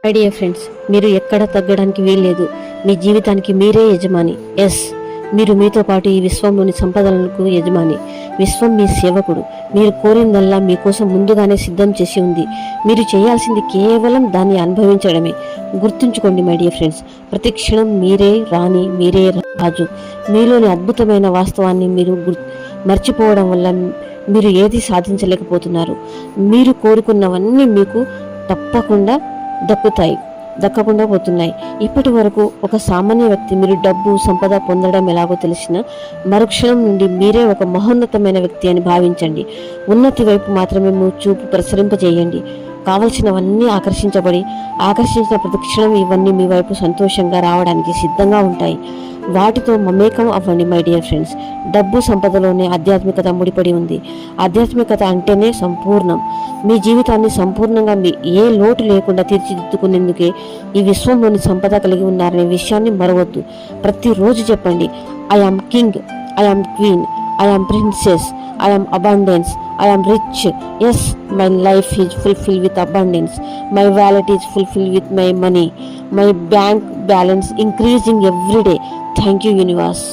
My dear friends, మీరు ఎక్కడ తగ్గడానికి వీల్లేదు. మీ జీవితానికి మీరే యజమాని. ఎస్, మీరు మీతో పాటు ఈ విశ్వంలోని సంపదలకు యజమాని. విశ్వం మీ సేవకుడు. మీరు కోరిందల్లా మీకోసం ముందుగానే సిద్ధం చేసి ఉంది. మీరు చేయాల్సింది కేవలం దాన్ని అనుభవించడమే. గుర్తుంచుకోండి మై డియర్ ఫ్రెండ్స్, ప్రతి క్షణం మీరే రాణి, మీరే రాజు. మీలోని అద్భుతమైన వాస్తవాన్ని మీరు మర్చిపోవడం వల్ల మీరు ఏది సాధించలేకపోతున్నారు. మీరు కోరుకున్నవన్నీ మీకు తప్పకుండా దక్కకుండా పోతున్నాయి. ఇప్పటి వరకు ఒక సామాన్య వ్యక్తి మీరు డబ్బు సంపద పొందడం ఎలాగో తెలిసిన మరుక్షణం నుండి మీరే ఒక మహోన్నతమైన వ్యక్తి అని భావించండి. ఉన్నతి వైపు మాత్రమే మీ చూపు ప్రసరింపజేయండి. కావలసినవన్నీ ఆకర్షించిన ప్రతిక్షణం ఇవన్నీ మీ వైపు సంతోషంగా రావడానికి సిద్ధంగా ఉంటాయి. వాటితో మమేకం అవ్వండి మై డియర్ ఫ్రెండ్స్. డబ్బు సంపదలోనే ఆధ్యాత్మికత ముడిపడి ఉంది. ఆధ్యాత్మికత అంటేనే సంపూర్ణం. మీ జీవితాన్ని సంపూర్ణంగా ఏ లోటు లేకుండా తీర్చిదిద్దుకునేందుకే ఈ విశ్వంలోని సంపద కలిగి ఉన్నారనే విషయాన్ని మరవద్దు. ప్రతిరోజు చెప్పండి, I am king, I am queen, I am princess, I am abundance, I am rich. Yes, my life is fulfilled with abundance. My wallet is fulfilled with my money. My bank balance increasing every day. Thank you, universe.